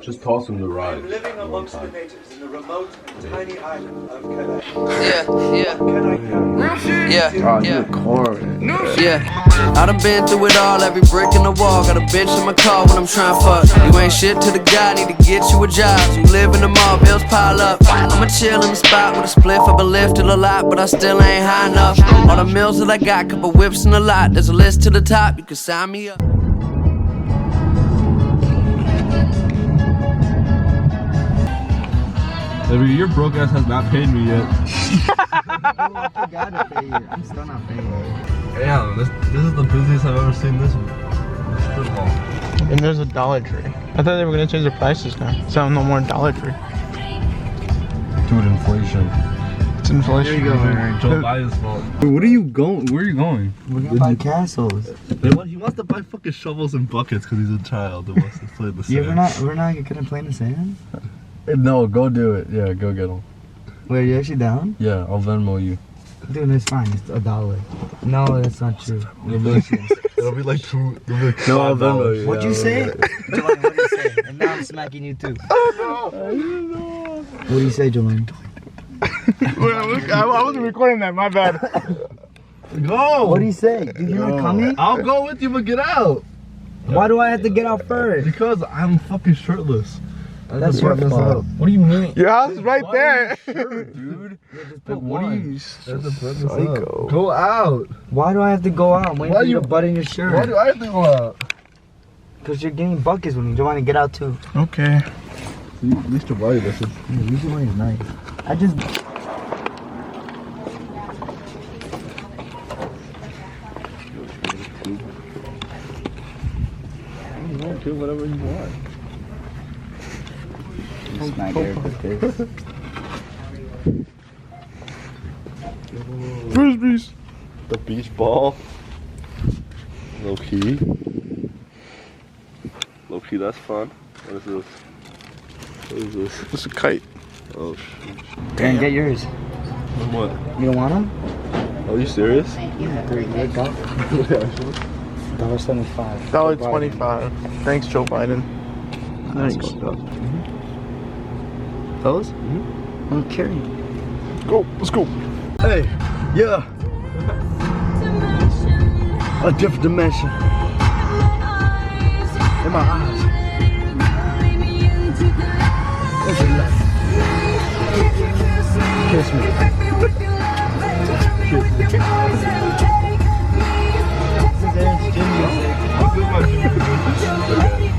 Just toss him the ride. I'm living amongst the natives in the remote and tiny island of Calais. Yeah. Can I Yeah. Yeah, I done been through it all, every brick in the wall. Got a bitch in my car when I'm trying to fuck. You ain't shit to the guy, need to get you a job. You live in the mall, bills pile up. I'ma chill in the spot with a spliff. I've been lifted a lot, but I still ain't high enough. All the meals that I got, couple whips in a lot. There's a list to the top, you can sign me up. Your broke ass has not paid me yet. I gotta pay you. I'm still not paying you. Damn, this is the busiest I've ever seen this strip mall. And there's a Dollar Tree. I thought they were gonna change the prices now. So no more Dollar Tree. Dude, inflation. It's inflation. Joe Biden's fault. What are you going? Where are you going? We're gonna buy castles. He wants to buy fucking shovels and buckets because he's a child that wants to play in the sand. Yeah, we're not gonna play in the sand? No, go do it. Yeah, go get him. Wait, are you actually down? Yeah, I'll Venmo you. Dude, it's fine. It's $1. No, that's not true. It'll be like two. No, I'll Venmo you. What'd you say? Jelani, what'd you say? And now I'm smacking you too. Oh no! I didn't know. What do you say, Jelani? I wasn't recording that, my bad. Go! What do you say? Dude, you're not coming? I'll go with you, but get out! Why do I have to get out first? Because I'm fucking shirtless. That's your fault. What do you mean? Your house is right there. Dude. Put What are you? Psycho. Go out. Why do I have to go out? I'm waiting for you to butt in your shirt. Why do I have to go out? Because you're getting buckets with me. Jelani, get out too. Okay. At least your body listens. Yeah, usually when he's nice. I just... Do whatever you want. Smack her with this. Frisbees. The beach ball. Low key. Low key, that's fun. What is this? What is this? It's a kite. Oh shit. Darren, get yours. What? You don't want them? Are you serious? Yeah, they're $1.75. $1.25. Thanks, Joe Biden. Nice. Those? I'm carrying. Go, let's go. Hey, yeah. A different dimension. In my eyes. Kiss me.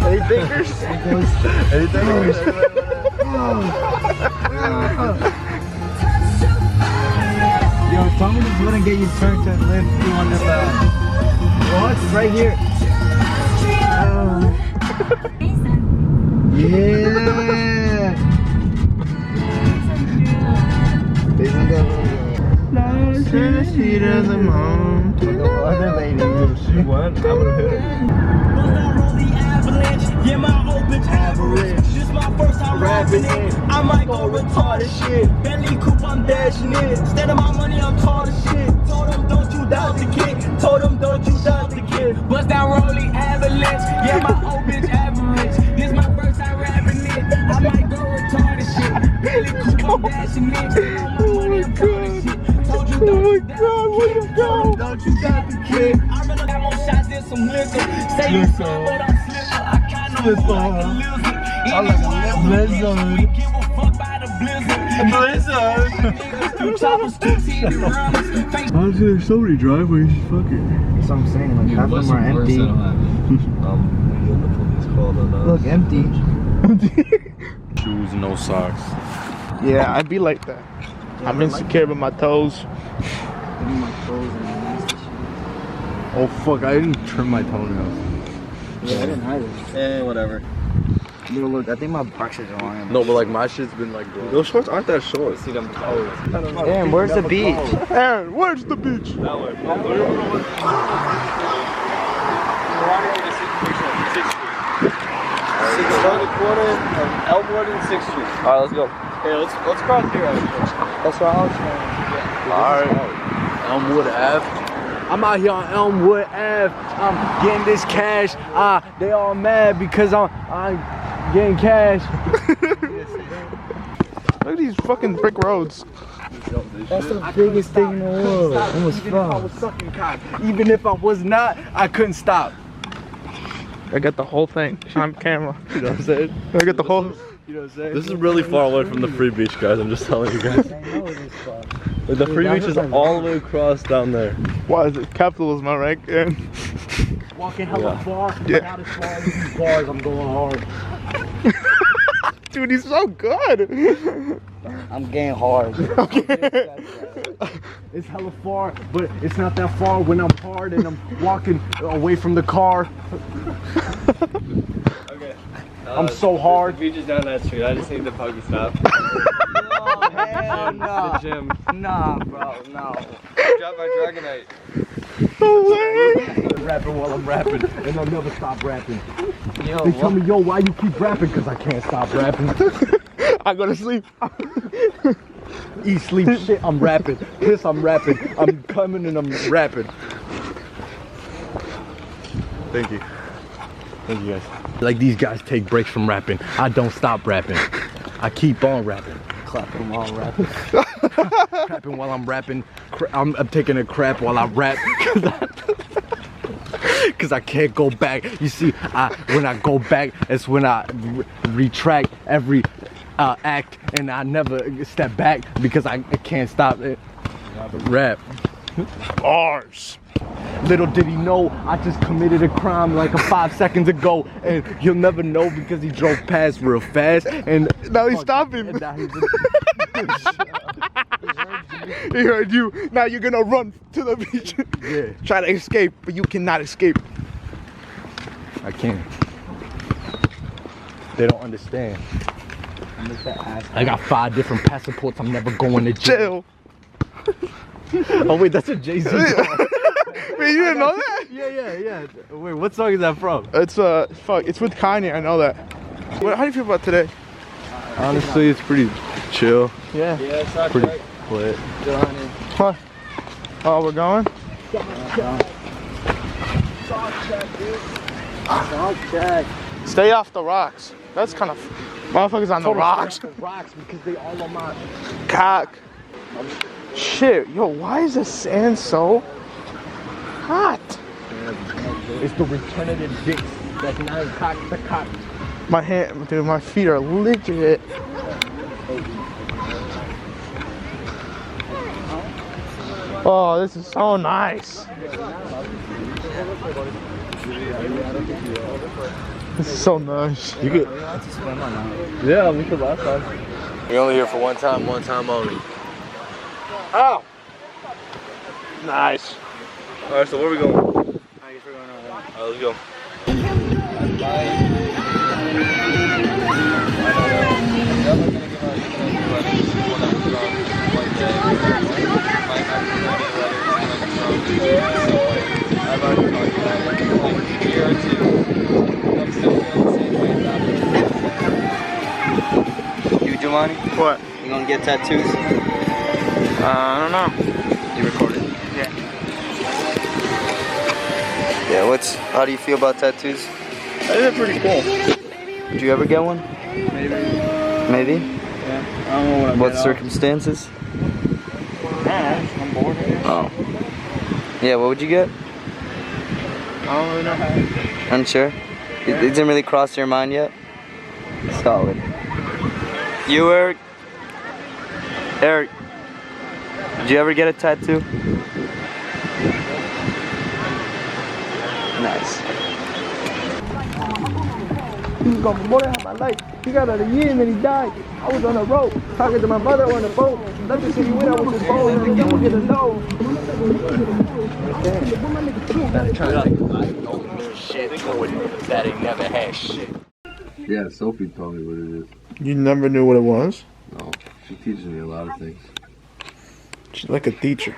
Any fingers? Any fingers? Yo, Tommy just wouldn't get you turned to live through on this what? Right here. Yeah. Isn't that Flowers to the seat of the moon. the other lady? She went, I would have hit her. Yeah, my old bitch average. This my first time rapping it. I might go retarded shit. Bentley coupe, I'm dashing it. Instead of my money, I'm tall as shit. Told them, don't you doubt the kid. Told them, don't you doubt the kid. Bust down rolling avalanche. Yeah, my old bitch average. This my first time rapping it. I might go retarded shit. Bentley coupe, I'm dashing it. Oh my god. Told you, don't you doubt the kid. Don't you doubt the kid. I really got more shots than some liquor. Say you son, but I'm slipper. I kinda move like a lizard. I'm like a blizzard. We give a fuck by the blizzard. Two choppers, two TV runners. How's there so many driveways? Fuck it. That's what I'm saying. Like half of them are empty. Look, empty. Shoes, no socks. Yeah, I'd be like that. I'm insecure with my toes. Oh fuck, I didn't trim my toenails. Yeah, I didn't either. Eh, whatever. Yo, look, I think my boxers are long. No, but like my shit's been like growing. Those shorts aren't that short. See them toes. Damn, where's the beach? Aaron, where's the beach? That way. corner of Elmwood and 6th Street. Alright, let's go. Hey, let's cross here. That's what I was saying. Alright. Elmwood Ave. I'm out here on Elmwood Ave. I'm getting this cash. They all mad because I'm getting cash. Look at these fucking brick roads. That's the biggest thing in the world. It was fun. I was sucking cock. Even if I was not, I couldn't stop. I got the whole thing on camera. You know what I'm saying? I got the whole. You know what I'm saying? This is really far away from the free beach, guys. I'm just telling you guys. Like, the free beach is all the way across down there. Why is it capitalism, right? Yeah. Walking hella far, Yeah. not as far as these bars, I'm going hard. Dude, he's so good. I'm getting hard. It's hella far, but it's not that far when I'm hard and I'm walking away from the car. Okay. I'm so hard. The beach is down that street. I just need the Pokey stop. Oh, hell no. The gym. Nah, bro, no. Drop my Dragonite. Rapping while I'm rapping, and I'll never stop rapping. Yo, They tell me, yo, why you keep rapping? Because I can't stop rapping. I go to sleep. Eat, sleep, shit, I'm rapping. Piss, I'm rapping. I'm coming and I'm rapping. Thank you. Thank you, guys. Like, these guys take breaks from rapping. I don't stop rapping. I keep on rapping. Clapping while I'm rapping. Clapping while I'm rapping. I'm taking a crap while I rap. Cause I can't go back. You see, when I go back, it's when I retract every act, and I never step back because I can't stop it. Rap. Bars. Little did he know, I just committed a crime like 5 seconds ago, and he'll never know because he drove past real fast, and Now he's stopping. and now he's He heard you. Now you're gonna run to the beach. yeah, Try to escape, but you cannot escape. I can't. They don't understand. I got 5 different passports. I'm never going to jail. Chill. Oh wait, that's a Jay-Z song. Wait, you didn't know that? Yeah. Wait, what song is that from? It's fuck. It's with Kanye. I know that. How do you feel about today? Honestly, it's pretty chill. Yeah. Yeah, it's not Pretty great. quiet. Huh? Oh, we're going. Stay off the rocks. That's kind of motherfuckers on the rocks. Rocks because they all on my Cock. Shit, yo, why is the sand so hot? It's the return of the dicks. That's 9 cock the cock. My hand, dude, my feet are legit. Oh, this is so nice. This is so nice. You could. Yeah, we could last time. You're only here for one time only. Oh, nice. Alright, so where are we going? Alright, let's go. You, Giovanni, What? you gonna get tattoos? I don't know. You recorded? Yeah. Yeah, how do you feel about tattoos? They're pretty cool. Did you ever get one? Maybe? Yeah. I don't know what What circumstances? I'm bored. Oh. Yeah, what would you get? I don't really know how. Unsure? It didn't really cross your mind yet? Solid. You, Eric? Eric, did you ever get a tattoo? Nice. He was gonna more than half my life. He got out a year and then he died. I was on a rope, talking to my mother on the boat. Nothing said he went out with his phone and I don't get a no. Shit, that ain't never had shit. Yeah, Sophie told me what it is. You never knew what it was? No, she teaches me a lot of things. She's like a teacher.